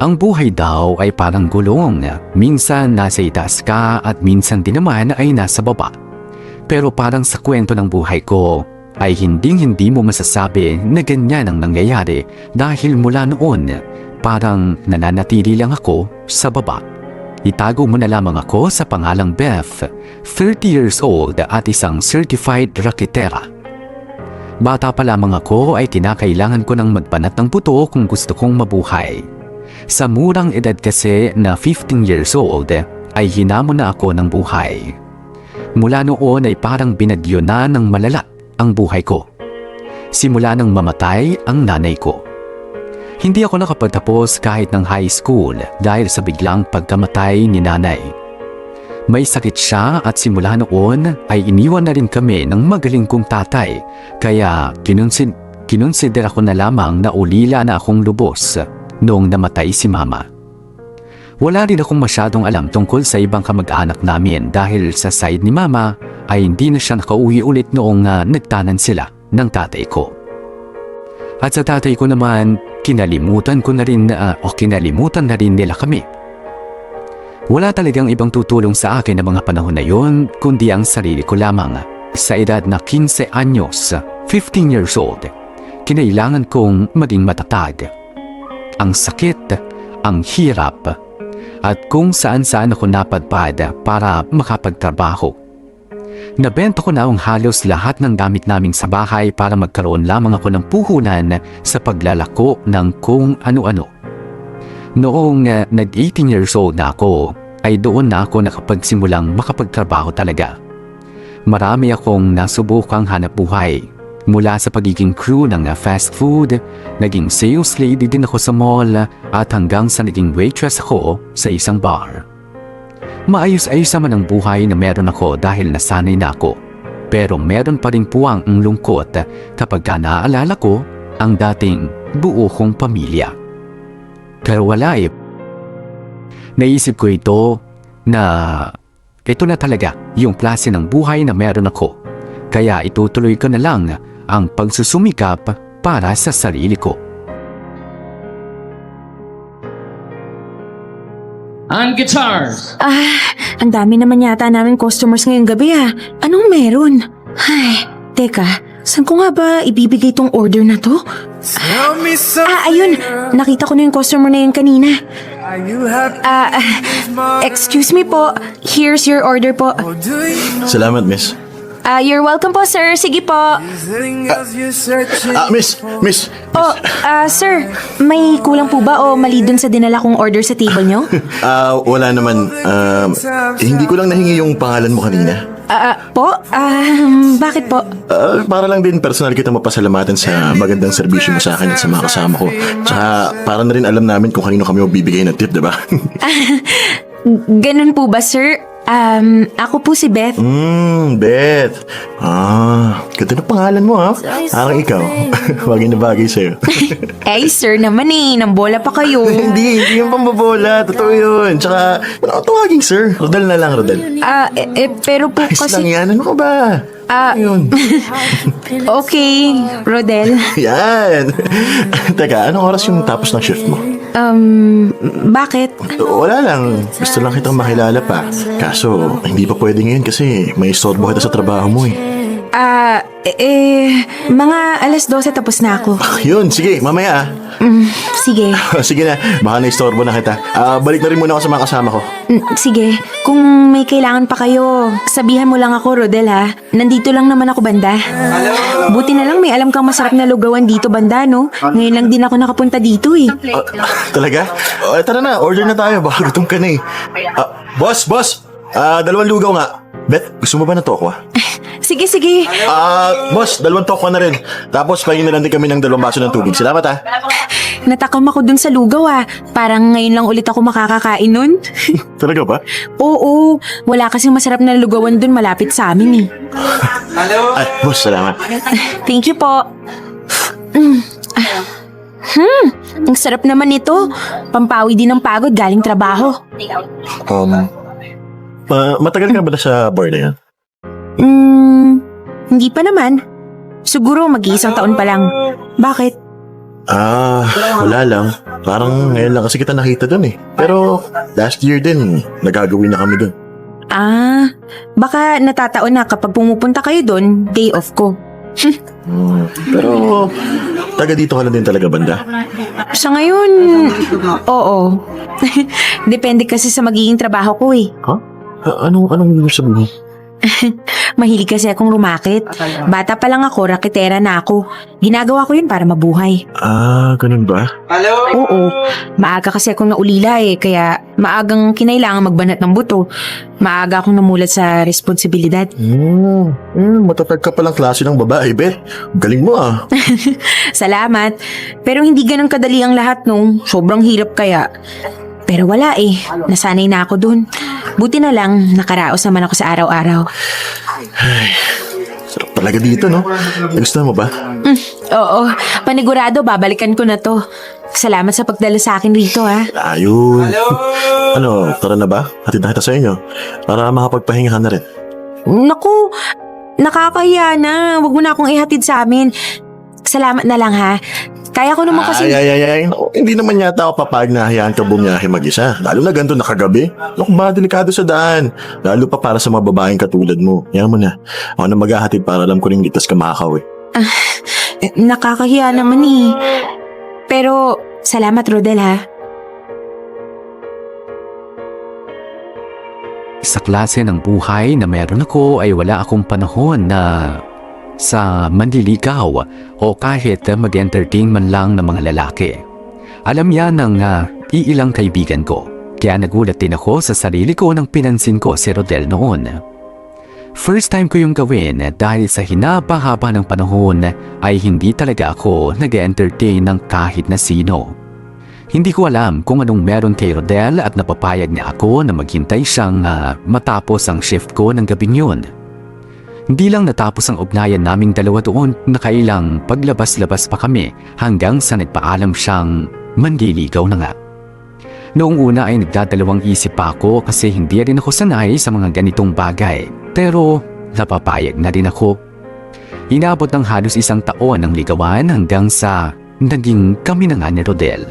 Ang buhay daw ay parang gulong. Minsan nasa itaas ka at minsan din naman ay nasa baba. Pero parang sa kwento ng buhay ko ay hindi mo masasabi na ganyan ang nangyayari dahil mula noon parang nananatili lang ako sa baba. Itago mo na lamang ako sa pangalang Beth, 30 years old at isang certified raketera. Bata pa lamang ako ay kinakailangan ko ng magbanat ng buto kung gusto kong mabuhay. Sa murang edad kasi na 15 years old ay hinamon na ako ng buhay. Mula noon ay parang binagyo na ng malala ang buhay ko. Simula nang mamatay ang nanay ko. Hindi ako nakapagtapos kahit ng high school dahil sa biglang pagkamatay ni nanay. May sakit siya at simula noon ay iniwan na rin kami ng magaling kong tatay kaya kinonsidera ko na lamang na ulila na akong lubos noong namatay si mama. Wala rin akong masyadong alam tungkol sa ibang kamag-anak namin dahil sa side ni mama ay hindi na siya nakauwi ulit noong nagtanan sila ng tatay ko. At sa tatay ko naman, kinalimutan na rin nila kami. Wala talagang ibang tutulong sa akin ng mga panahon na yon kundi ang sarili ko lamang. Sa edad na 15 anyos, 15 years old, kinailangan kong maging matatag. Ang sakit, ang hirap, at kung saan-saan ako napadpad para makapagtrabaho. Nabenta ko na ang halos lahat ng gamit naming sa bahay para magkaroon lamang ako ng puhunan sa paglalako ng kung ano-ano. Noong nag-18 years old na ako, ay doon na ako nakapagsimulang makapagtrabaho talaga. Marami akong nasubukang hanap buhay. Mula sa pagiging crew ng fast food, naging sales lady din ako sa mall at hanggang sa naging waitress ako sa isang bar. Maayos-ayos naman ang buhay na meron ako dahil nasanay na ako. Pero meron pa rin puwang ang lungkot kapag naaalala ko ang dating buo kong pamilya. Pero wala eh. Naisip ko ito na talaga yung klase ng buhay na meron ako. Kaya itutuloy ko na lang ang pagsusumikap para sa sarili ko. On guitars! Ang dami naman yata namin customers ngayong gabi Anong meron? Ay, teka, saan ko nga ba ibibigay tong order na to? Ayun, nakita ko na yung customer na yun kanina. Excuse me po, here's your order po. Salamat, miss. You're welcome po, sir. Sige po. Miss! Sir, may kulang po ba o mali dun sa dinala kong order sa table nyo? Wala naman. Hindi ko lang nahingi yung pangalan mo kanina. Bakit po? Para lang din personal kita mapasalamatan sa magandang serbisyo mo sa akin at sa mga kasama ko. Tsaka para na rin alam namin kung kanino kami magbibigay ng tip, diba? Ganun po ba, sir? Ako po si Beth. Beth. Ganda ng pangalan mo, ha? Parang ikaw. Bagay na bagay sa'yo. Sir naman nambola pa kayo. Hindi yung pambabola. Totoo yun. Tsaka, ano tawaging sir? Rodel na lang, Rodel. Pero po Ayos kasi... lang yan. Ano ka ba? Yun. Okay, Rodel. Yan. Teka, anong oras yung tapos ng shift mo? Bakit? Wala lang. Gusto lang kitang makilala pa. Kaso, hindi pa pwede ngayon kasi may istorbo kita sa trabaho mo eh. Mga 12:00 tapos na ako. Yun, sige, mamaya Sige. Sige na, baka na-istorbo na kita. Balik na rin muna ako sa mga kasama ko. Sige, kung may kailangan pa kayo, sabihan mo lang ako, Rodel Nandito lang naman ako banda. Buti na lang may alam kang masarap na lugawan dito banda, no? Ngayon lang din ako nakapunta dito eh. Talaga? Tara na, order na tayo. Baka gutom ka na eh. Boss! 2 lugaw nga. Beth, gusto mo ba na tokwa? Sige. Boss, 2 tokwa na rin. Tapos pahingin na lang din kami ng 2 baso ng tubig. Salamat Natakam ako dun sa lugaw Parang ngayon lang ulit ako makakakain nun. Talaga ba? Oo, wala kasing masarap na lugawan dun malapit sa amin eh. Ay, boss, salamat. Thank you po. Ang sarap naman nito. Pampawi din ng pagod galing trabaho. Matagal ka ba na sa bar na yan? Hindi pa naman. Siguro mag-iisang taon pa lang. Bakit? Wala lang. Parang ngayon lang kasi kita nakita dun eh. Pero last year din, nagagawin na kami dun. Baka natataon na kapag pumupunta kayo doon, day off ko. Pero taga dito ka na din talaga, banda. Sa ngayon, oo. Depende kasi sa magiging trabaho ko eh. Anong ibig sabihin? Mahilig kasi akong rumakit. Bata pa lang ako, raketera na ako. Ginagawa ko yun para mabuhay. Ganun ba? Oo, maaga kasi akong naulila eh, kaya maagang kinailangan magbanat ng buto. Maaga akong namulat sa responsibilidad. Matatag ka palang klase ng babae, Bet. Galing mo ah. Salamat. Pero hindi ganun kadali ang lahat nung sobrang hirap kaya. Pero wala eh, nasanay na ako dun. Buti na lang, nakaraos naman ako sa araw-araw. Sarap talaga dito, no? Nagustuhan mo ba? Oo, panigurado, babalikan ko na to. Salamat sa pagdala sa akin rito ha. Ayun. Tara na ba? Hatid na kita sa inyo. Para makapagpahinga ka na rin. Naku, nakakahiya na. Huwag mo na akong ihatid sa amin. Salamat na lang ha. Kaya ko naman kasi... Ay. Naku, hindi naman yata ako papayag na hayaan ka bumiyahe mag-isa. Lalo na ganito nakagabi. Naku ba, delikado sa daan. Lalo pa para sa mga babaeng katulad mo. Yan mo na. Ako na maghahatid para alam ko rin ligtas ka makakawi. Nakakahiya naman eh. Pero, salamat Rodel ha. Sa klase ng buhay na meron ako ay wala akong panahon na sa manliligaw o kahit mag-entertain man lang ng mga lalaki. Alam yan ng iilang kaibigan ko. Kaya nagulat din ako sa sarili ko nang pinansin ko si Rodel noon. First time ko yung gawin dahil sa hinaba-haba ng panahon ay hindi talaga ako nag-entertain ng kahit na sino. Hindi ko alam kung anong meron kay Rodel at napapayag niya ako na maghintay siyang matapos ang shift ko ng gabing yun. Hindi lang natapos ang ugnayan naming dalawa doon, nakailang paglabas-labas pa kami hanggang sa nagpaalam siyang manliligaw na nga. Noong una ay nagdadalawang isip pa ako kasi hindi rin ako sanay sa mga ganitong bagay. Pero napapayag na din ako. Inabot ng halos 1 taon ang ligawan hanggang sa naging kami na nga ni Rodel.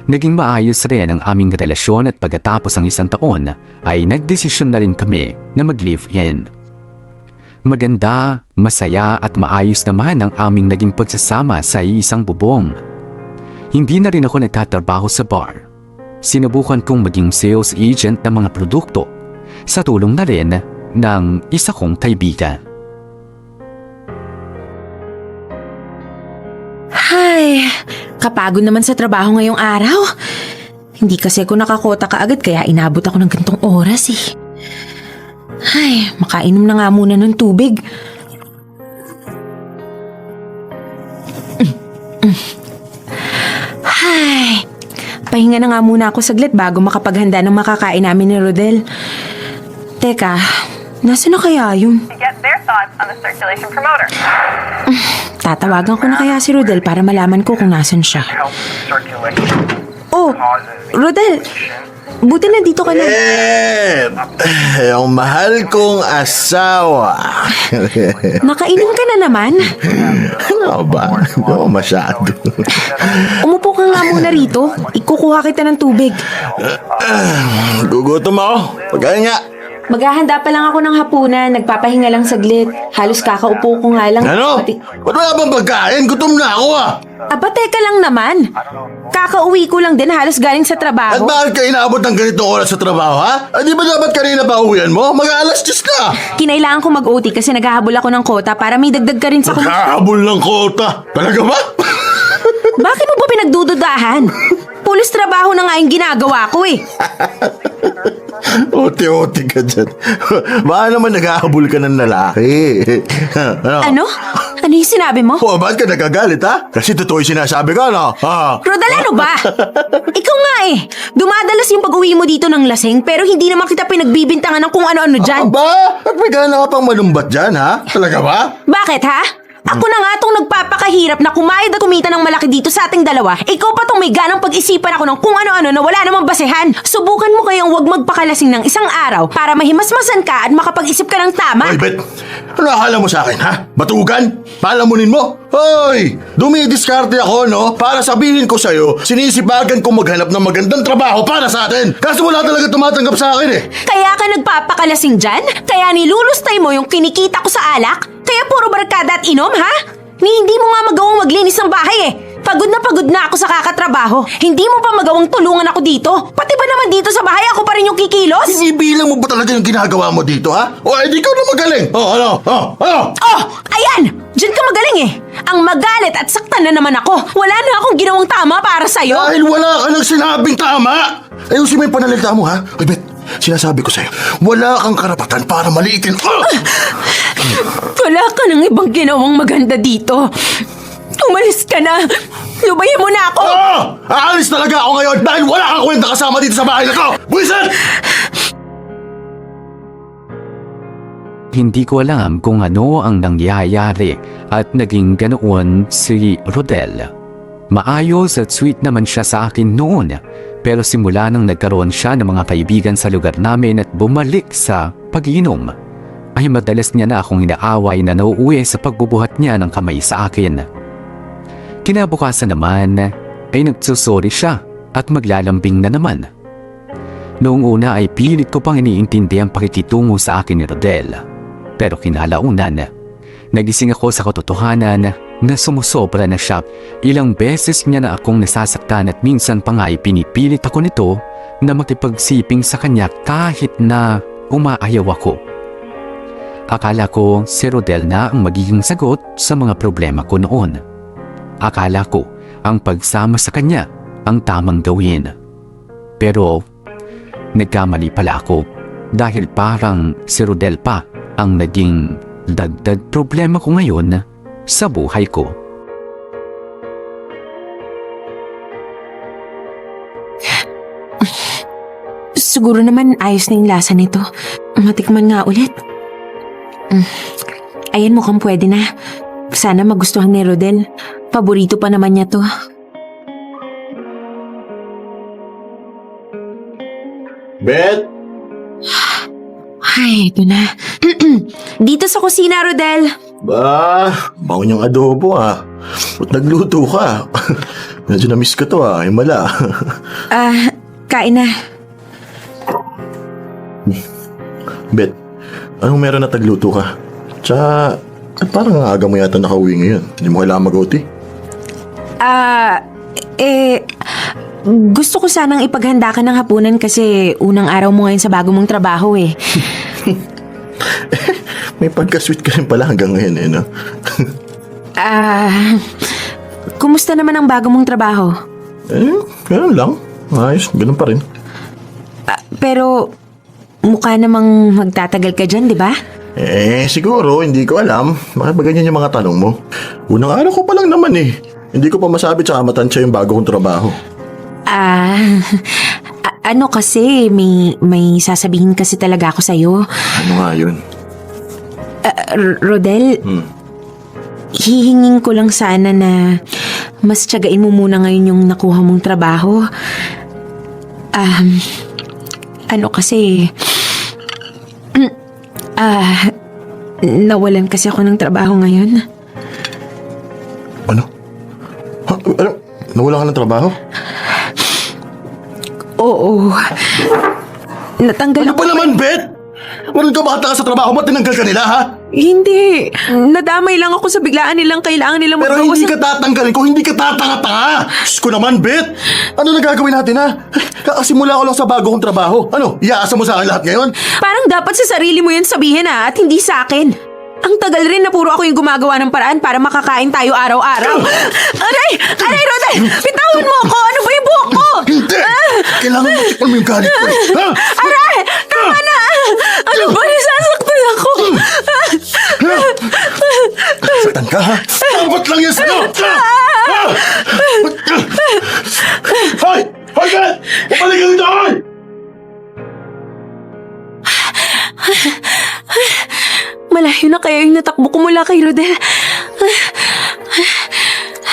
Naging maayos rin ang aming relasyon at pagkatapos ng 1 taon ay nagdesisyon na rin kami na mag-live-in. Maganda, masaya at maayos naman ang aming naging pagsasama sa isang bubong. Hindi na rin ako nagtatrabaho sa bar. Sinubukan kong maging sales agent ng mga produkto sa tulong na rin ng isa kong kaibigan. Ay, kapagod naman sa trabaho ngayong araw. Hindi kasi ako nakakota kaagad kaya inabot ako ng gantong oras eh. Ay, makainom na nga muna ng tubig. Ay, pahinga na nga muna ako saglit bago makapaghanda ng makakain namin ni Rodel. Teka, nasa na kaya yun? Get their thoughts on the circulation promoter. Tatawagan ko na kaya si Rodel para malaman ko kung nasan siya. Helps circulation. Oh, Rodel, buti na dito ka na. Ang mahal kong asawa. Nakainom ka na naman? Ano ba? Hindi masyado. Umupo ka nga muna rito. Ikukuha kita ng tubig. Gugutom ako. Pagkain nga. Maghahanda pa lang ako ng hapunan. Nagpapahinga lang saglit. Halos kakaupo ko nga lang. Ano? Ba't wala bang pagkain? Gutom na ako ah. Aba, teka lang naman. Kakauwi ko lang din halos galing sa At trabaho. bakit ka inaabot ng ganitong oras sa trabaho ha? Di ba dapat kanina pa uwian mo? Mag-aalas 10 na. Kinailangan ko mag-OT kasi naghahabol ako ng kota para may dagdag ka rin sa Nagkahabol ng kota. Talaga ba? Bakit mo ba pinagdududahan? Pulis trabaho na nga yung ginagawa ko eh. Oti-oti ka dyan. Baka naman naghahabol ka ng lalaki. Ano? Ano yung sinabi mo? O, ba't ka nagagalit ha? Kasi totoo yung sinasabi ka, no? Rodel, ano ba? Ikaw nga eh. Dumadalas yung pag-uwi mo dito ng lasing pero hindi naman kita pinagbibintangan ng kung ano-ano dyan. Aba, at may gana ka pang malumbat dyan, ha? Talaga ba? Bakit ha? Ako na nga tong nagpapakahirap na kumayod at kumita ng malaki dito sa ating dalawa. Ikaw pa tong may ganang pag-isipan ako ng kung ano-ano na wala namang basehan. Subukan mo kayang huwag magpakalasing ng isang araw para mahimasmasan ka at makapag-isip ka ng tama. Hoy, Bet! Ano akala mo sa akin, ha? Batugan? Palamunin mo? Hoy! Dumidiskarte ako, no? Para sabihin ko sa'yo, sinisipagan ko maghanap ng magandang trabaho para sa atin. Kaso wala talaga tumatanggap sa akin, eh. Kaya ka nagpapakalasing dyan? Kaya nilulustay mo yung kinikita ko sa alak? Kaya puro barkada at inom, ha? Hindi mo nga magawang maglinis ng bahay eh. Pagod na ako sa kakatrabaho. Hindi mo pa magawang tulungan ako dito. Pati ba naman dito sa bahay ako pa rin yung kikilos? Inibilang mo ba talaga yung ginagawa mo dito, ha? O, edi ikaw na magaling. Ano? Oh, ayan! Diyan ka magaling eh. Ang magalit at saktan na naman ako. Wala na akong ginawang tama para sa'yo. Dahil wala ka nang sinabing tama. Ayusin mo yung panalita mo, ha? Ay, Bet, sinasabi ko sa'yo, wala kang karapatan para maliitin. Wala ka ng ibang ginawang maganda dito. Umalis ka na. Lubayan mo na ako. Aalis talaga ako ngayon dahil wala kang kwenta kasama dito sa bahay na to. Buisit! Hindi ko alam kung ano ang nangyayari at naging ganoon si Rodel. Maayos at sweet naman siya sa akin noon, pero simula nang nagkaroon siya ng mga kaibigan sa lugar namin at bumalik sa pag-inom, ay madalas niya na akong inaaway na nauuwi sa pagbubuhat niya ng kamay sa akin. Kinabukasan naman ay nagsusori siya at maglalambing na naman. Noong una ay pilit ko pang iniintindi ang pakikitungo sa akin ni Rodel. Pero kinalaunan, nagising ako sa katotohanan na sumusobra na siya. Ilang beses niya na akong nasasaktan at minsan pa nga ay pinipilit ako nito na makipagsiping sa kanya kahit na umaayaw ako. Akala ko si Rodel na ang magiging sagot sa mga problema ko noon. Akala ko ang pagsama sa kanya ang tamang gawin. Pero nagkamali pala ako dahil parang si Rodel pa ang naging dagdag problema ko ngayon sa buhay ko. Siguro naman ayos na yung lasa nito. Matikman nga ulit. Ayan, mukhang pwede na. Sana magustuhan ni Rodel. Paborito pa naman niya to. Bet! Ay, ito na. Dito sa kusina, Rodel. Bango niyang adobo, ha? Ba't nagluto ka? Medyo na-miss ko to, ha? Himala. Kain na. Bet, anong meron na tagluto ka? Tsaka, parang ang aga mo yata nakauwi ngayon. Hindi mo kailangan mag-OT. Gusto ko sanang ipaghanda ka ng hapunan kasi unang araw mo ngayon sa bago mong trabaho eh. May pagka-sweet ka rin pala hanggang ngayon, eh, no? Kumusta naman ang bago mong trabaho? Ganun lang. Ayos, ganun pa rin. Pero mukha namang magtatagal ka dyan, di ba? Siguro, hindi ko alam. Bakit ba ganyan yung mga tanong mo? Unang araw ko pa lang naman, eh. Hindi ko pa masabi tsaka matansya yung bago kong trabaho. Ano kasi, may sasabihin kasi talaga ako sa'yo. Ano nga yun? Rodel, hihingin ko lang sana na mas tiyagain mo muna ngayon yung nakuha mong trabaho. Ano kasi, nawalan kasi ako ng trabaho ngayon. Ano? Ano? Nawala ka ng trabaho? Oo. Natanggal Ano ako. ba naman, Bet? Walang ka bata sa trabaho mo, tinanggal ka nila, ha? Hindi. Nadamay lang ako sa biglaan nilang kailangan nilang Pero magbawas hindi ng- ka tatanggalin ko, hindi ka tatanga-tanga! Diyos ko naman, Bet! Ano na gagawin natin, ha? Kakasimula ko lang sa bago kong trabaho. Ano, iaasa mo sa akin lahat ngayon? Parang dapat sa sarili mo yan sabihin at hindi sa akin. Ang tagal rin na puro ako yung gumagawa ng paraan para makakain tayo araw-araw. Aray! Aray, Rodel! Bitawan mo ako! Ano ba yung buhok ko? Hindi! Kailangan mo tikman mo yung galit ko, eh. Ha? Aray! Tama na! Ano ba? Nasasaktan ako! Saktan ka, ha? Dapat lang yan sa'yo! Hoy! Hoy, Bet! Upalik ka dito, hoy! Malayo na kaya yung natakbo ko mula kay Rodel.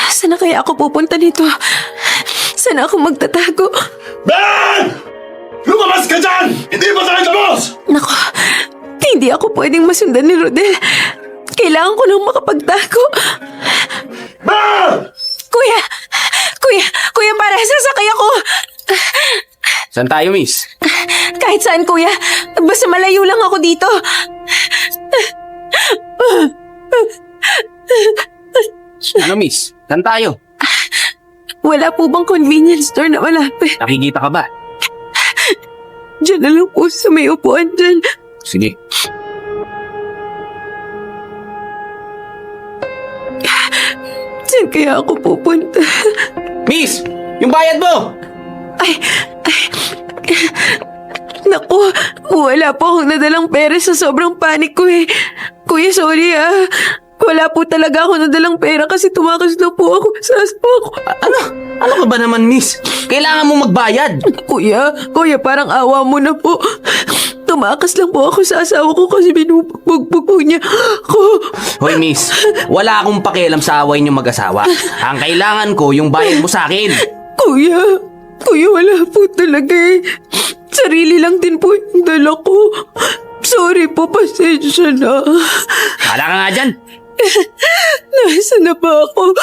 Saan na kaya ako pupunta nito? Saan ako magtatago? Ben! Lumabas ka dyan! Hindi pa tayo tapos! Nako, hindi ako pwedeng masundan ni Rodel. Kailangan ko nang makapagtago. Ben! Kuya, para sasakay ako. Saan tayo, miss? Kahit saan, kuya. Basta malayo lang ako dito. Ano, miss? Saan tayo? Wala po bang convenience store na malapit? Nakikita ka ba? Diyan na lang po sa may upuan dyan. Sige. Saan kaya ako pupunta? Miss! Yung bayad mo! Naku, wala po akong nadalang pera sa sobrang panik ko eh. Kuya, sorry ah. Wala po talaga ako nadalang pera kasi tumakas na po ako sa aspak. Ano ka ba naman, miss? Kailangan mo magbayad. Kuya, parang awa mo na po. Tumakas lang po ako sa asawa ko kasi binubugbog po niya ako. Hoy, miss. Wala akong pakialam sa away niyo mag-asawa. Ang kailangan ko, yung bayad mo sa akin. Kuya, wala po talaga eh. Sarili lang din po yung dala ko. Sorry po, pasensya na. Hala ka nga dyan. Nasaan na ba ako?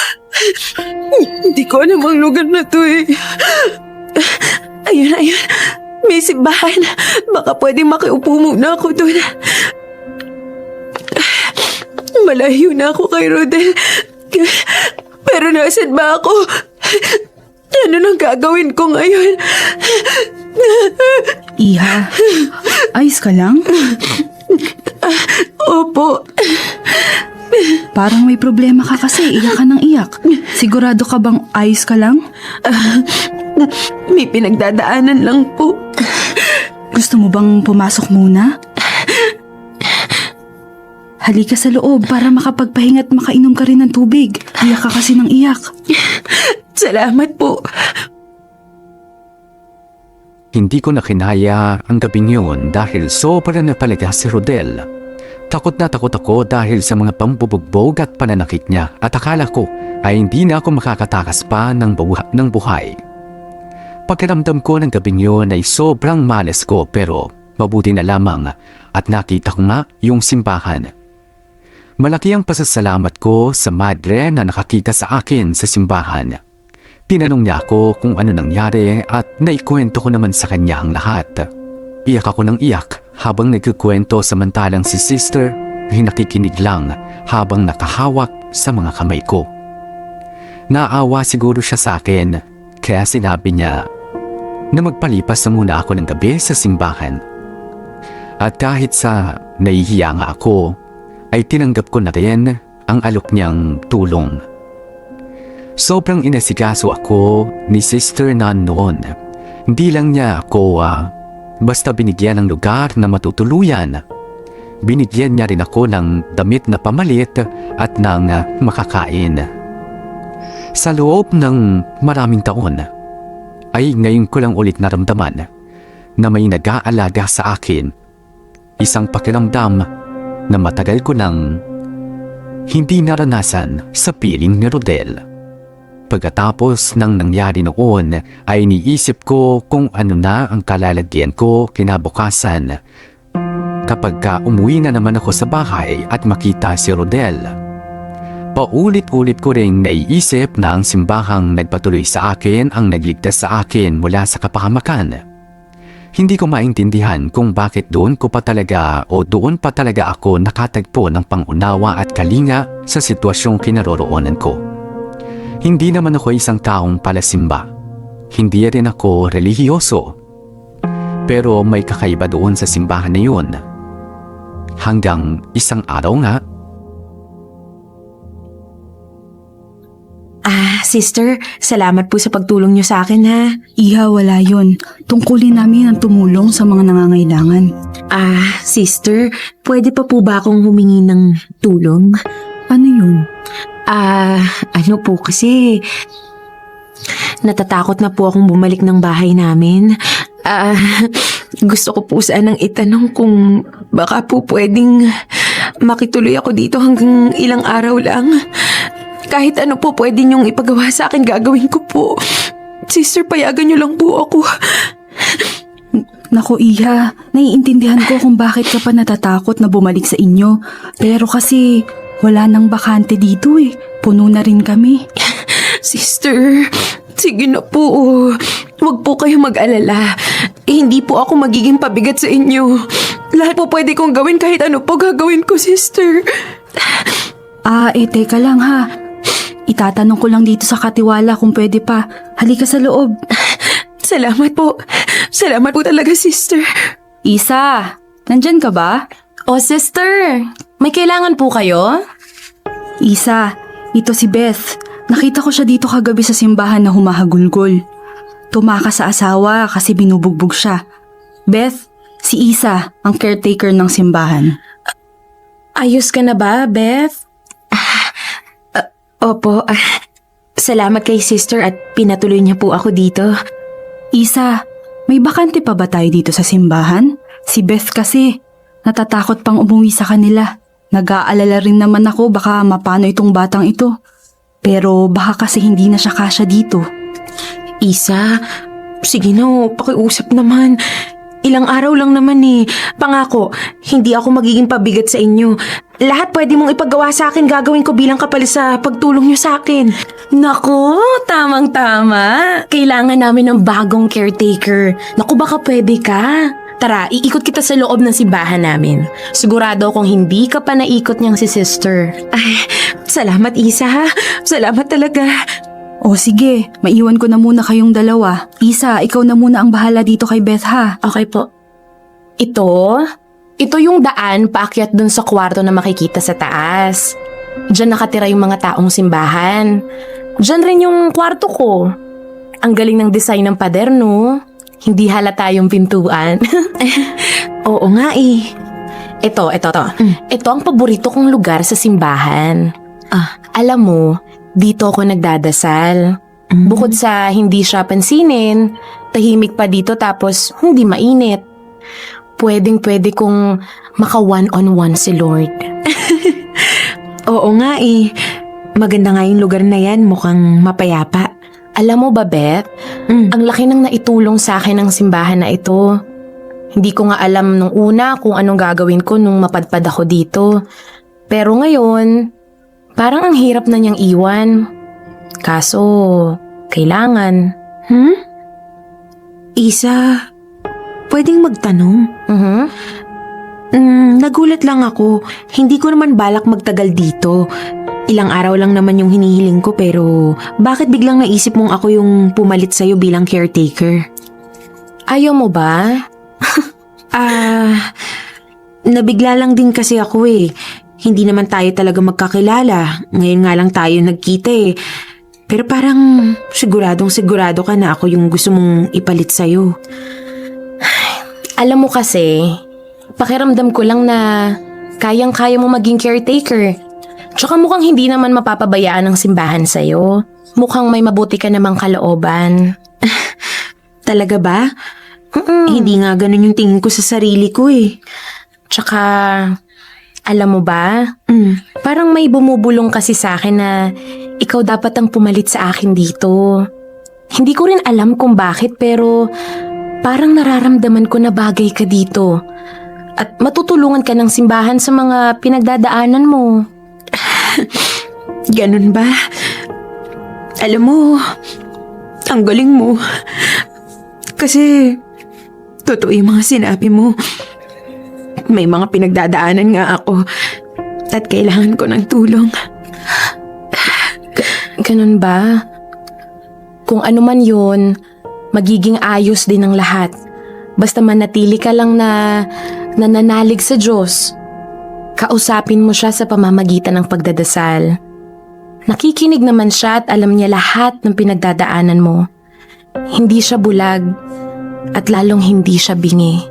Hindi ko alam ang lugar na to eh. Ayun. May simbahan. Baka pwedeng makiupo muna ako doon. Malayo na ako kay Rodel. Pero nasaan ba ako? Ano nang gagawin ko ngayon? Iha, ayos ka lang? Opo. Parang may problema ka kasi, iyak ka ng iyak. Sigurado ka bang ayos ka lang? May pinagdadaanan lang po. Gusto mo bang pumasok muna? Halika sa loob para makapagpahinga at makainom ka rin ng tubig. Iyak ka kasi ng iyak. Salamat po. Hindi ko na kinaya ang gabing yun dahil sobra na palaga si Rodel. Takot na takot ako dahil sa mga pambubugbog at pananakit niya at akala ko ay hindi na ako makakatakas pa ng buhay. Pagkaramdam ko ng gabing yun ay sobrang malas ko pero mabuti na lamang at nakita ko nga yung simbahan. Malaki ang pasasalamat ko sa madre na nakakita sa akin sa simbahan. Tinanong niya ako kung ano nangyari at naikwento ko naman sa kanya ang lahat. Iyak ako ng iyak habang nagkukwento samantalang si sister ay nakikinig lang habang nakahawak sa mga kamay ko. Naawa siguro siya sa akin kaya sinabi niya na magpalipas na muna ako ng gabi sa simbahan. At kahit sa nahihiya nga ako ay tinanggap ko na rin ang alok niyang tulong. Sobrang inasikaso ako ni Sister Nan noon. Hindi lang niya ako basta binigyan ng lugar na matutuluyan. Binigyan niya rin ako ng damit na pamalit at ng makakain. Sa loob ng maraming taon, ay ngayon ko lang ulit naramdaman na may nag-aalaga sa akin. Isang pakiramdam na matagal ko nang hindi naranasan sa piling ni Rodel. Pagkatapos ng nangyari noon ay iniisip ko kung ano na ang kalalagyan ko kinabukasan kapag umuwi na naman ako sa bahay at makita si Rodel. Paulit-ulit ko rin naiisip na ang simbahang nagpatuloy sa akin ang nagligtas sa akin mula sa kapahamakan. Hindi ko maintindihan kung bakit doon pa talaga ako nakatagpo ng pangunawa at kalinga sa sitwasyong kinaroroonan ko. Hindi naman ako isang taong palasimba. Hindi rin ako relihiyoso. Pero may kakaiba doon sa simbahan na yun. Hanggang isang araw nga. Sister, salamat po sa pagtulong niyo sa akin ha. Iha, wala yun. Tungkulin namin ang tumulong sa mga nangangailangan. Sister, pwede pa po ba akong humingi ng tulong? Ano yun? Ano po kasi, natatakot na po akong bumalik ng bahay namin. Gusto ko po sanang itanong kung baka po pwedeng makituloy ako dito hanggang ilang araw lang. Kahit ano po pwede niyong ipagawa sa akin, gagawin ko po. Sister, payagan niyo lang po ako. Naku, Iha, naiintindihan ko kung bakit ka pa natatakot na bumalik sa inyo. Pero kasi wala nang bakante dito eh. Puno na rin kami. Sister, sige na po. Huwag po kayo mag-alala. Hindi po ako magiging pabigat sa inyo. Lahat po pwede kong gawin, kahit ano po gagawin ko, sister. Teka lang ha. Itatanong ko lang dito sa katiwala kung pwede pa. Halika sa loob. Salamat po. Salamat po talaga, sister. Isa, nandyan ka ba? Oh, sister, may kailangan po kayo? Isa, ito si Beth. Nakita ko siya dito kagabi sa simbahan na humahagulgol. Tumakas sa asawa kasi binubugbog siya. Beth, si Isa, ang caretaker ng simbahan. Ayos ka na ba, Beth? Opo. Salamat kay sister at pinatuloy niya po ako dito. Isa, may bakante pa ba tayo dito sa simbahan? Si Beth kasi, natatakot pang umuwi sa kanila. Nag-aalala rin naman ako baka mapano itong batang ito. Pero baka kasi hindi na siya kasya dito. Isa, sige na, pakiusap naman. Ilang araw lang naman eh. Pangako, hindi ako magiging pabigat sa inyo. Lahat pwede mong ipagawa sa akin, gagawin ko bilang kapalit sa pagtulong niyo sa akin. Naku, tamang-tama. Kailangan namin ng bagong caretaker. Naku, baka pwede ka. Tara, iikot kita sa loob ng simbahan namin. Sigurado kung hindi ka pa naikot niyang si sister. Ay, salamat Isa ha. Salamat talaga. O sige, maiwan ko na muna kayong dalawa. Isa, ikaw na muna ang bahala dito kay Beth ha. Okay po. Ito yung daan paakyat dun sa kwarto na makikita sa taas. Diyan nakatira yung mga taong simbahan. Diyan rin yung kwarto ko. Ang galing ng design ng pader, no? Hindi halata yung pintuan. Oo nga eh. Ito. Ito ang paborito kong lugar sa simbahan. Alam mo, dito ako nagdadasal. Bukod sa hindi siya pansinin, tahimik pa dito tapos hindi mainit. Pwedeng-pwede kong maka one-on-one si Lord. Oo nga eh. Maganda nga yung lugar na yan, mukhang mapayapa. Alam mo ba, Beth? Ang laki ng naitulong sa akin ng simbahan na ito. Hindi ko nga alam nung una kung anong gagawin ko nung mapadpad ako dito. Pero ngayon, parang ang hirap na niyang iwan. Kaso, kailangan. Isa, pwedeng magtanong? Nagulat lang ako. Hindi ko naman balak magtagal dito. Ilang araw lang naman yung hinihiling ko pero bakit biglang naisip mong ako yung pumalit sa'yo bilang caretaker? Ayaw mo ba? Nabigla lang din kasi ako eh. Hindi naman tayo talaga magkakilala. Ngayon nga lang tayo nagkita eh. Pero parang siguradong-sigurado ka na ako yung gusto mong ipalit sa'yo. Alam mo kasi, pakiramdam ko lang na kayang-kaya mo maging caretaker. Tsaka mukhang hindi naman mapapabayaan ng simbahan sa'yo. Mukhang may mabuti ka namang kalooban. Talaga ba? Hindi nga ganun yung tingin ko sa sarili ko eh. Tsaka, alam mo ba? Parang may bumubulong kasi sa akin na ikaw dapat ang pumalit sa akin dito. Hindi ko rin alam kung bakit pero parang nararamdaman ko na bagay ka dito. At matutulungan ka ng simbahan sa mga pinagdadaanan mo. Ganun ba? Alam mo, ang galing mo. Kasi, totoo yung mga sinabi mo. May mga pinagdadaanan nga ako at kailangan ko ng tulong. Ganun ba? Kung ano man yun, magiging ayos din ang lahat. Basta manatili ka lang na nananalig sa Diyos. Kausapin mo siya sa pamamagitan ng pagdadasal. Nakikinig naman siya at alam niya lahat ng pinagdadaanan mo. Hindi siya bulag at lalong hindi siya bingi.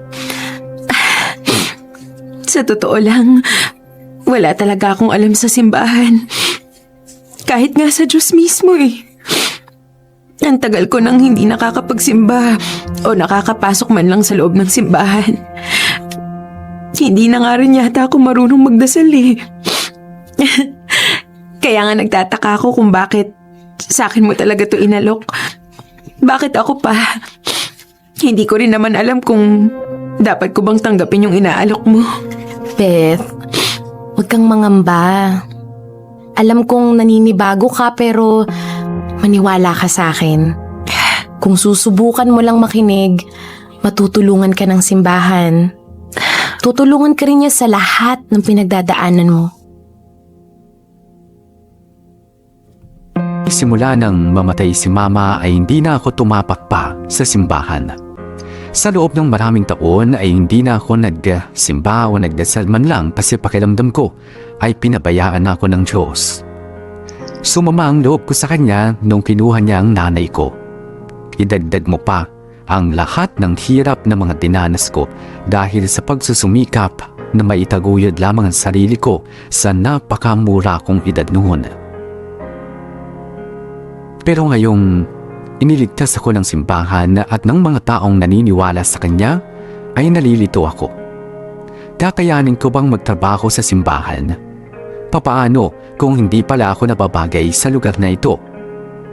Sa totoo lang, wala talaga akong alam sa simbahan. Kahit nga sa Diyos mismo eh. Ang tagal ko nang hindi nakakapagsimba o nakakapasok man lang sa loob ng simbahan. Hindi na nga rin yata ako marunong magdasal eh. Kaya nga nagtataka ako kung bakit sa akin mo talaga to inalok. Bakit ako pa? Hindi ko rin naman alam kung dapat ko bang tanggapin yung inaalok mo. Beth, huwag kang mangamba. Alam kong naninibago ka pero maniwala ka sa akin. Kung susubukan mo lang makinig, matutulungan ka ng simbahan. Tutulungan ka rin niya sa lahat ng pinagdadaanan mo. Simula nang mamatay si Mama ay hindi na ako tumapak pa sa simbahan. Sa loob ng maraming taon ay hindi na ako nagsimba o nagdasal man lang kasi pakiramdam ko ay pinabayaan ako ng Diyos. Sumama ang loob ko sa Kanya nung kinuha niya ang nanay ko. Idagdag mo pa ang lahat ng hirap na mga dinanas ko dahil sa pagsusumikap na maitaguyod lamang ang sarili ko sa napakamura kong edad noon. Pero ngayong iniligtas ako ng simbahan at ng mga taong naniniwala sa Kanya, ay nalilito ako. Kakayanin ko bang magtrabaho sa simbahan? Papaano kung hindi pala ako nababagay sa lugar na ito?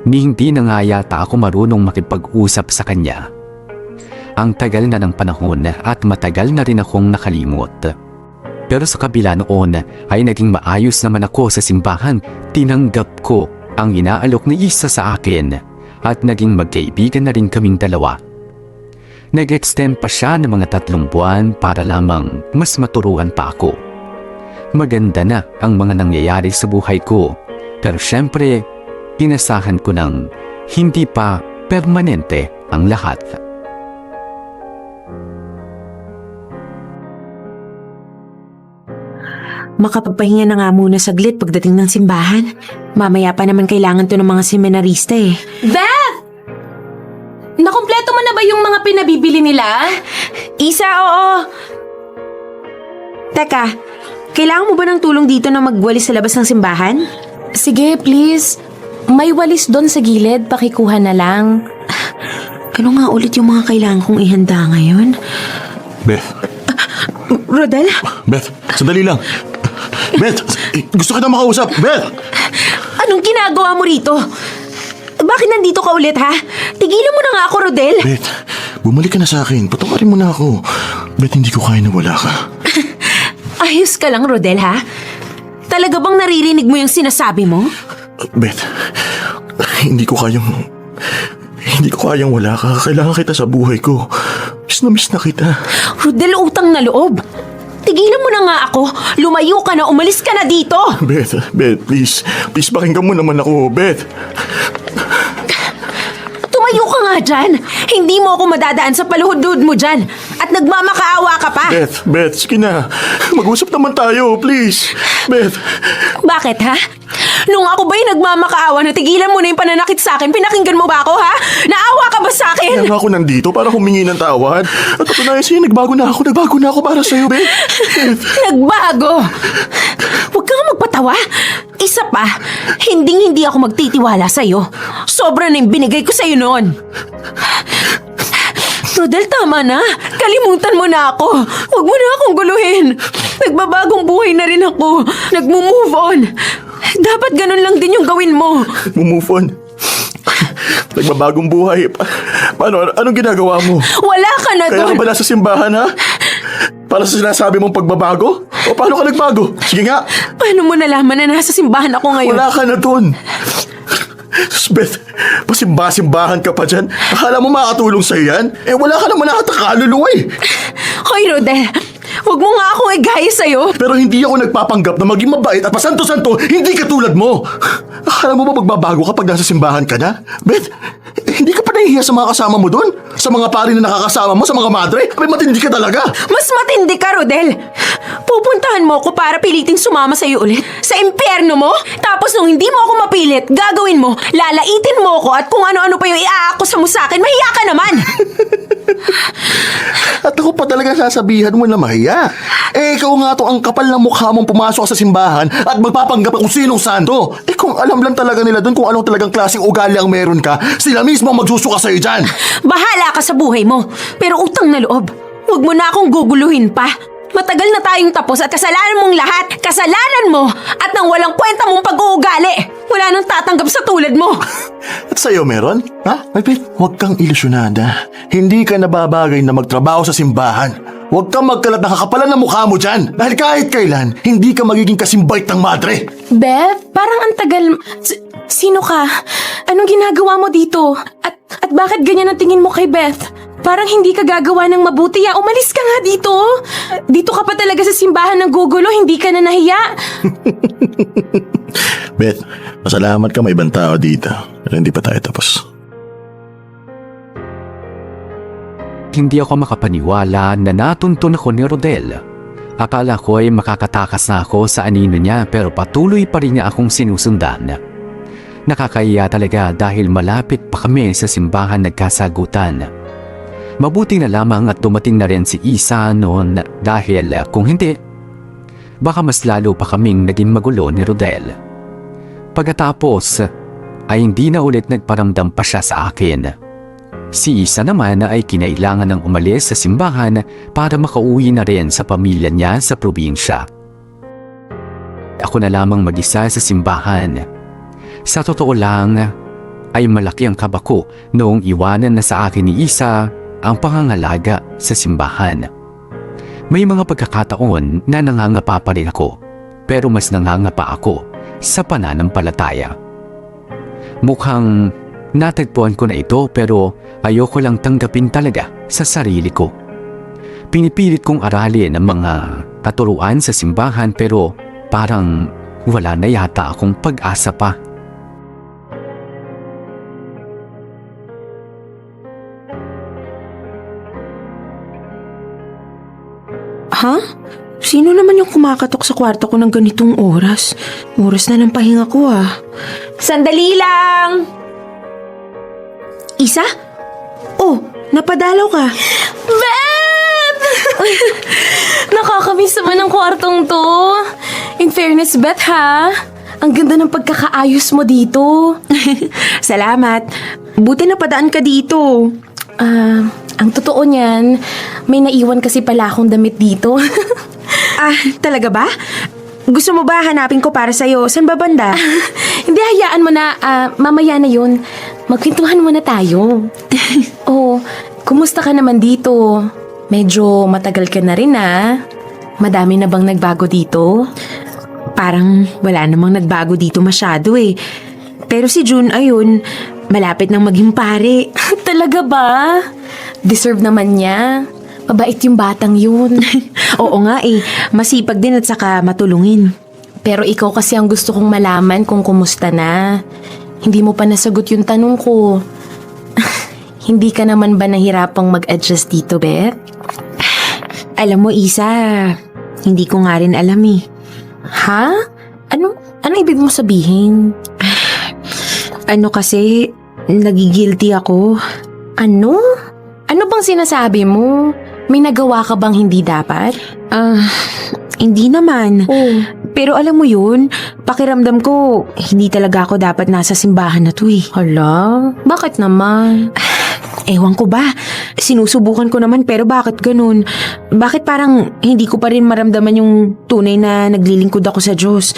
Hindi na nga yata ako marunong makipag-usap sa Kanya. Ang tagal na ng panahon at matagal na rin akong nakalimot. Pero sa kabila noon ay naging maayos naman ako sa simbahan. Tinanggap ko ang inaalok ni Isa sa akin at naging magkaibigan na rin kaming dalawa. Nag-extend pa siya ng mga 3 buwan para lamang mas maturuan pa ako. Maganda na ang mga nangyayari sa buhay ko, pero syempre, inasahan ko ng hindi pa permanente ang lahat. Makapagpahinga na nga muna saglit pagdating ng simbahan. Mamaya pa naman kailangan to ng mga seminarista eh. Beth! Nakumpleto mo na ba yung mga pinabibili nila? Isa, oo. Teka, kailangan mo ba ng tulong dito na magwalis sa labas ng simbahan? Sige, please. May walis doon sa gilid, pakikuha na lang. Ano nga ulit yung mga kailangan kong ihanda ngayon? Beth, Rodel? Beth, sandali lang. Beth, gusto kita makausap. Beth! Anong ginagawa mo rito? Bakit nandito ka ulit, ha? Tigilan mo na nga ako, Rodel. Beth, bumalik ka na sa akin. Patawarin mo na ako. Beth, hindi ko kaya na wala ka. Ayos ka lang, Rodel, ha? Talaga bang naririnig mo yung sinasabi mo? Beth, hindi ko kayang wala ka. Kailangan kita sa buhay ko. Miss na kita. Rodel, utang na loob. Tigilan mo na nga ako. Lumayo ka na, umalis ka na dito. Beth, please. Please, pakinggan mo naman ako, Beth. Tumayo ka nga dyan. Hindi mo ako madadaan sa paluhod-luhod mo dyan. At nagmamakaawa ka pa. Beth, sige na. Mag-usap naman tayo, please. Beth. Bakit, ha? Nung ako ba'y nagmamakaawa na tigilan mo na yung pananakit sa akin, pinakinggan mo ba ako, ha? Naawa ka ba sa akin? Kaya nga ako nandito para humingi ng tawad. At patunayan sa'yo, nagbago na ako para sa'yo, Beth. Nagbago? Huwag kang magpatawa. Isa pa, hindi ako magtitiwala sa'yo. Sobra na yung binigay ko sa'yo noon. Rodel, tama na. Kalimutan mo na ako. Huwag mo na akong guluhin. Nagbabagong buhay na rin ako. Nagmo-move on. Dapat ganun lang din yung gawin mo. Move on. Nagbabagong buhay. Paano? Anong ginagawa mo? Wala ka na Kaya doon. ka ba nasa simbahan, ha? Para sa sinasabi mong pagbabago? O paano ka nagbago? Sige nga. Paano mo nalaman na nasa simbahan ako ngayon? Wala ka na doon. Beth, pasimba-simbahan ka pa dyan? Akala mo makatulong sa'yo yan? Wala ka naman nakakaluluwa eh. Hoy, Rodel. Huwag mo nga akong igaya sa'yo. Pero hindi ako nagpapanggap na maging mabait at pasanto-santo, hindi katulad mo. Akala mo ba magbabago kapag nasa simbahan ka na? Beth, hindi ka pa nahihiya sa mga kasama mo doon? Sa mga pari na nakakasama mo, sa mga madre? Abay, matindi ka talaga. Mas matindi ka, Rodel. Pupuntahan mo ako para piliting sumama sa'yo ulit? Sa impyerno mo? Tapos nung hindi mo ako mapilit, gagawin mo, lalaitin mo ako at kung ano-ano pa yung iaakusa mo sa akin, mahiya ka naman! At ako pa talaga sasabihan mo na mahiya. Ikaw nga to ang kapal ng mukha mong pumasok sa simbahan at magpapanggap kung sinong santo. Kung alam lang talaga nila doon kung anong talagang klaseng ugali ang meron ka, sila mismo ang magsusuka sa'yo dyan. Bahala ka sa buhay mo, pero utang na loob. Huwag mo na akong guguluhin pa. Matagal na tayong tapos at kasalanan mong lahat. Kasalanan mo at nang walang kwenta mong pag-uugali. Wala nang tatanggap sa tulad mo. At sa'yo meron? Ha? May pit, huwag kang ilusyonada. Hindi ka nababagay na magtrabaho sa simbahan. Huwag kang magkalat ng kakapalan ng mukha mo dyan. Dahil kahit kailan, hindi ka magiging kasimbait ng madre. Beth, parang ang tagal... Sino ka? Anong ginagawa mo dito? At bakit ganyan ang tingin mo kay Beth? Parang hindi ka gagawa ng mabuti. Umalis ka nga dito. Dito ka pa talaga sa simbahan ng gugulo, hindi ka na nahiya. Beth, pasalamat ka may ibang tao dito. Pero hindi pa tayo tapos. Hindi ako makapaniwala na natuntun ako ni Rodel. Akala ko ay makakatakas na ako sa anino niya pero patuloy pa rin niya akong sinusundan. Nakakahiya talaga dahil malapit pa kami sa simbahan nagkasagutan. Mabuti na lamang at dumating na rin si Isa noon dahil kung hindi, baka mas lalo pa kaming naging magulo ni Rodel. Pagkatapos ay hindi na ulit nagparamdam pa siya sa akin. Si Isa naman ay kinailangan ng umalis sa simbahan para makauwi na rin sa pamilya niya sa probinsya. Ako na lamang mag-isa sa simbahan. Sa totoo lang, ay malaki ang kaba ko noong iwanan na sa akin ni Isa ang pangangalaga sa simbahan. May mga pagkakataon na nangangapa pa rin ako, pero mas nangangapa ako sa pananampalataya. Mukhang natagpuan ko na ito pero ayoko lang tanggapin talaga sa sarili ko. Pinipilit kong aralin ang mga katuruan sa simbahan pero parang wala na yata akong pag-asa pa. Ha? Sino naman yung kumakatok sa kwarto ko ng ganitong oras? Oras na ng pahinga ko ah. Sandali lang! Isa? Oh, napadalaw ka. Beth! Nakakamiss naman ang kwartong to. In fairness, Beth ha? Ang ganda ng pagkakaayos mo dito. Salamat. Buti napadaan ka dito. Ang totoo niyan, may naiwan kasi pala akong damit dito. Talaga ba? Gusto mo ba hanapin ko para sa'yo? Saan ba banda? Hindi, hayaan mo na. Mamaya na yun. Magkwentuhan muna tayo. Oh, kumusta ka naman dito? Medyo matagal ka na rin Madami na bang nagbago dito? Parang wala namang nagbago dito masyado eh. Pero si June, ayun, malapit nang maging pare. Talaga ba? Deserve naman niya. Mabait yung batang yun. Oo nga eh, masipag din at saka matulungin. Pero ikaw kasi ang gusto kong malaman kung kumusta na. Hindi mo pa nasagot yung tanong ko. Hindi ka naman ba nahirapang mag-adjust dito, Beth? Alam mo, Isa, hindi ko nga rin alam eh. Ha? Ano ibig mo sabihin? Ano kasi, nagigilty ako. Ano? Ano bang sinasabi mo? May nagawa ka bang hindi dapat? Hindi naman. Oh. Pero alam mo yun, pakiramdam ko, hindi talaga ako dapat nasa simbahan na to eh. Hala? Bakit naman? Ewan ko ba? Sinusubukan ko naman pero bakit ganun? Bakit parang hindi ko pa rin maramdaman yung tunay na naglilingkod ako sa Diyos?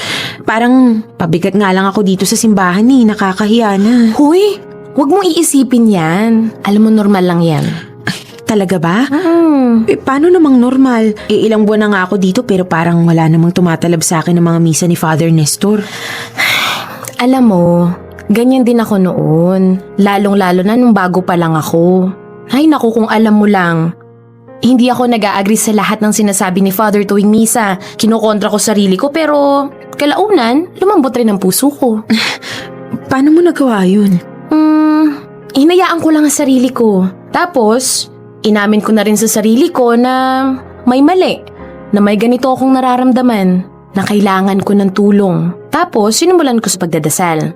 Parang pabigat nga lang ako dito sa simbahan eh, nakakahiya na. Huy, huwag mong iisipin yan. Alam mo, normal lang yan. Talaga ba? Paano namang normal? Ilang buwan na nga ako dito pero parang wala namang tumatalab sa akin ng mga misa ni Father Nestor. Alam mo, ganyan din ako noon. Lalong-lalo na nung bago pa lang ako. Ay naku, kung alam mo lang. Hindi ako nag-a-agree sa lahat ng sinasabi ni Father tuwing misa. Kinokontra ko sarili ko pero kalaunan, lumambot rin ang puso ko. Paano mo nagawa yun? Hinayaan ko lang ang sarili ko. Tapos, inamin ko na rin sa sarili ko na may mali. Na may ganito akong nararamdaman. Na kailangan ko ng tulong. Tapos, sinimulan ko sa pagdadasal.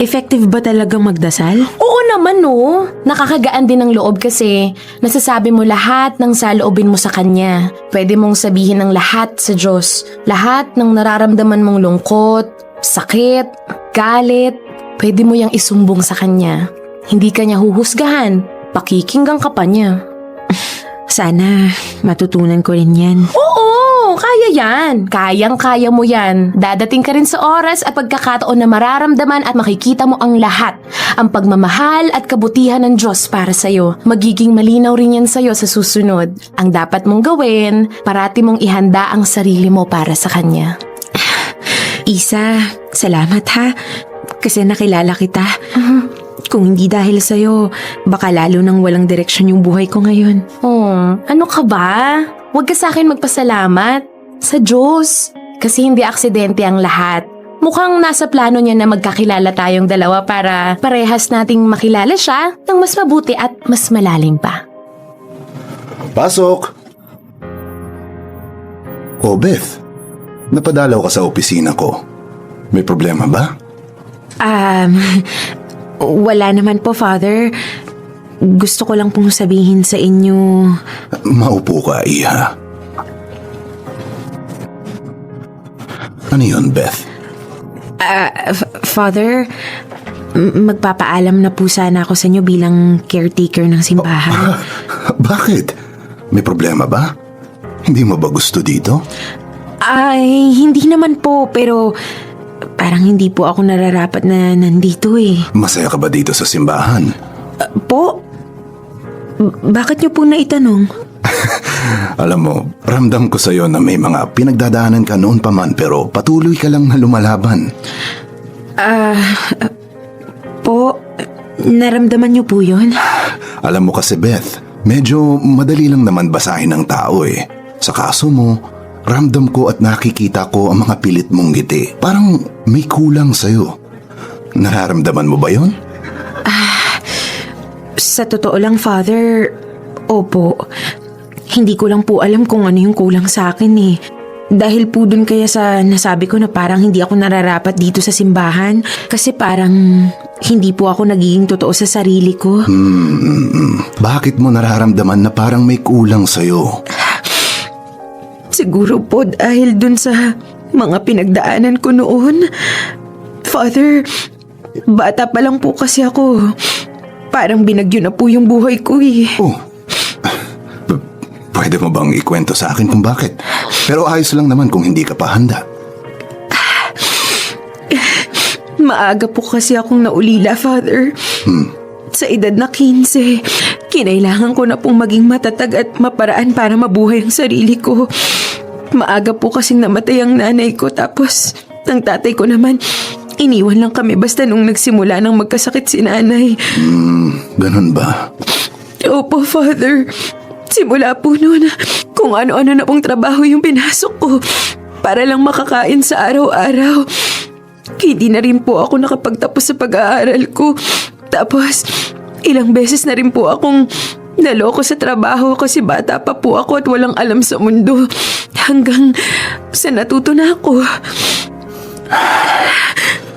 Effective ba talaga magdasal? Oo naman no. Nakakagaan din ng loob kasi nasasabi mo lahat ng saloobin mo sa Kanya. Pwede mong sabihin ng lahat sa Diyos. Lahat ng nararamdaman mong lungkot, sakit, galit. Pwede mo yang isumbong sa Kanya. Hindi ka niya huhusgahan. Pakikinggan ka pa niya. Sana matutunan ko rin yan. Oo, kaya yan. Kayang-kaya mo yan. Dadating ka rin sa oras at pagkakataon na mararamdaman at makikita mo ang lahat. Ang pagmamahal at kabutihan ng Diyos para sa'yo. Magiging malinaw rin yan sa'yo sa susunod. Ang dapat mong gawin, parati mong ihanda ang sarili mo para sa Kanya. Isa, salamat ha. Kasi nakilala kita. Kung hindi dahil sa'yo, baka lalo nang walang direksyon yung buhay ko ngayon. Oh, ano ka ba? Huwag ka sa akin magpasalamat. Sa Diyos. Kasi hindi aksidente ang lahat. Mukhang nasa plano niya na magkakilala tayong dalawa para parehas nating makilala siya ng mas mabuti at mas malalim pa. Pasok! Oh, Beth. Napadalaw ka sa opisina ko. May problema ba? Wala naman po, Father. Gusto ko lang pong sabihin sa inyo. Maupo ka, Iha. Ano yun, Beth? Father, magpapaalam na po sana ako sa inyo bilang caretaker ng simbahan. Bakit? May problema ba? Hindi mo ba gusto dito? Ay, hindi naman po, pero parang hindi po ako nararapat na nandito eh. Masaya ka ba dito sa simbahan? Po? Bakit niyo po naitanong? Alam mo, ramdam ko sa'yo na may mga pinagdadaanan ka noon pa man pero patuloy ka lang na lumalaban. Po, naramdaman niyo po yun? Alam mo kasi, Beth, medyo madali lang naman basahin ng tao eh. Sa kaso mo, ramdam ko at nakikita ko ang mga pilit mong ngiti. Parang may kulang sa'yo. Nararamdaman mo ba yon? Sa totoo lang, Father, opo. Hindi ko lang po alam kung ano yung kulang sa akin eh. Dahil po dun kaya sa nasabi ko na parang hindi ako nararapat dito sa simbahan. Kasi parang hindi po ako nagiging totoo sa sarili ko. Bakit mo nararamdaman na parang may kulang sa'yo? Siguro po dahil dun sa mga pinagdaanan ko noon. Father, bata pa lang po kasi ako. Parang binagyo na po yung buhay ko eh. Oh, pwede mo bang ikwento sa akin kung bakit? Pero ayos lang naman kung hindi ka pa handa. Maaga po kasi akong naulila, Father. Sa edad na 15, kinailangan ko na pong maging matatag at maparaan para mabuhay ang sarili ko. Maaga po kasing namatay ang nanay ko tapos ang tatay ko naman, iniwan lang kami basta nung nagsimula nang magkasakit si nanay. Ganun ba? Opo, Father. Simula po noon, kung ano-ano na pong trabaho yung pinasok ko para lang makakain sa araw-araw. Hindi na rin po ako nakapagtapos sa pag-aaral ko. Tapos, ilang beses na rin po akong naloko sa trabaho kasi bata pa po ako at walang alam sa mundo. Hanggang sa natuto na ako.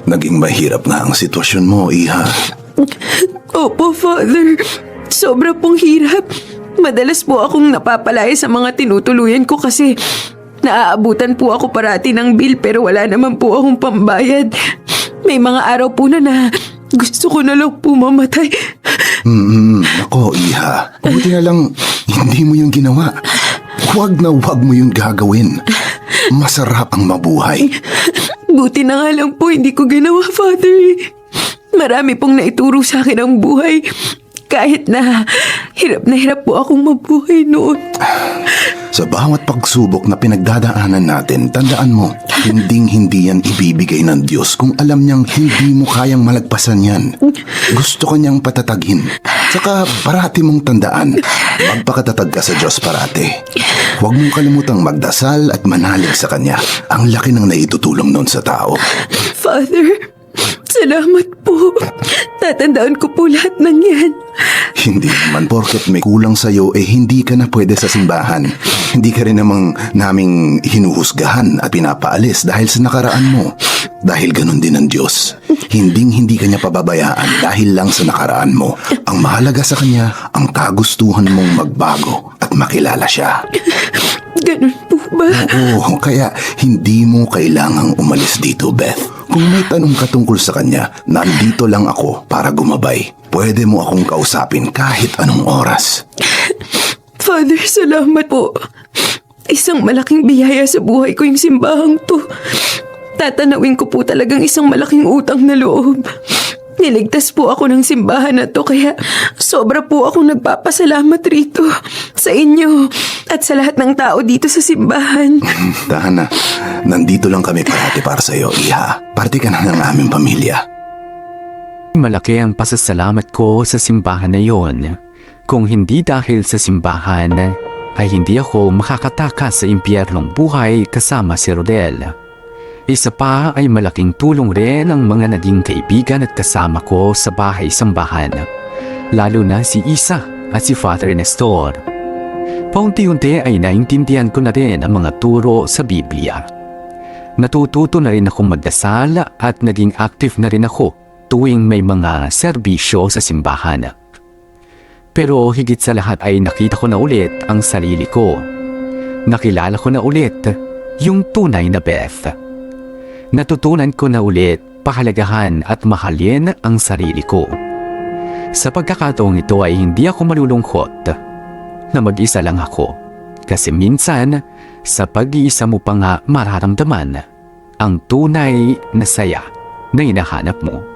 Naging mahirap nga ang sitwasyon mo, Iha. Opo, Father. Sobra pong hirap. Madalas po akong napapalaya sa mga tinutuluyan ko kasi naaabutan po ako parati ng bill pero wala naman po akong pambayad. May mga araw po na gusto ko na lang po mamatay. Ako, Iha. Buti na lang hindi mo yung ginawa. Huwag na huwag mo yung gagawin. Masarap ang mabuhay. Buti na nga lang po hindi ko ginawa, Father. Marami pong naituro sa akin ang buhay. Kahit na hirap po akong mabuhay noon. Sa bawat pagsubok na pinagdadaanan natin, tandaan mo, hindi yan ibibigay ng Diyos kung alam niyang hindi mo kayang malagpasan yan. Gusto ka niyang patatagin. Saka parati mong tandaan, magpakatatag ka sa Diyos parati. Huwag mong kalimutang magdasal at manalig sa Kanya. Ang laki ng naitutulong noon sa tao. Father, salamat po. Tatandaan ko po lahat ng yan. Hindi naman porket may kulang sa'yo hindi ka na pwede sa simbahan. Hindi ka rin namang naming hinuhusgahan at pinapaalis dahil sa nakaraan mo. Dahil ganun din ang Diyos. Hindi ka niya pababayaan dahil lang sa nakaraan mo. Ang mahalaga sa Kanya, ang kagustuhan mong magbago at makilala Siya. Ganun po ba? Oo, kaya hindi mo kailangang umalis dito, Beth. Kung may tanong ka tungkol sa Kanya, nandito lang ako para gumabay. Pwede mo akong kausapin kahit anong oras. Father, salamat po. Isang malaking biyaya sa buhay ko yung simbahang to. Tatanawin ko po talagang isang malaking utang na loob. Niligtas po ako ng simbahan na to kaya sobra po akong nagpapasalamat rito sa inyo at sa lahat ng tao dito sa simbahan. Tahana, nandito lang kami parati para sa iyo, Iha. Parte ka na ng aming pamilya. Malaki ang pasasalamat ko sa simbahan na yon. Kung hindi dahil sa simbahan, ay hindi ako makakatakas sa impyernong buhay kasama si Rodel. Isa pa ay malaking tulong rin ang mga naging kaibigan at kasama ko sa bahay-sambahan, lalo na si Isa at si Father Nestor. Paunti-unti ay naintindihan ko na rin ang mga turo sa Biblia. Natututo na rin akong magdasal at naging active na rin ako tuwing may mga serbisyo sa simbahan. Pero higit sa lahat ay nakita ko na ulit ang sarili ko. Nakilala ko na ulit yung tunay na Beth. Natutunan ko na ulit pahalagahan at mahalin ang sarili ko. Sa pagkakataong ito ay hindi ako malulungkot na mag-isa lang ako. Kasi minsan, sa pag-iisa mo pa nga mararamdaman ang tunay na saya na hinahanap mo.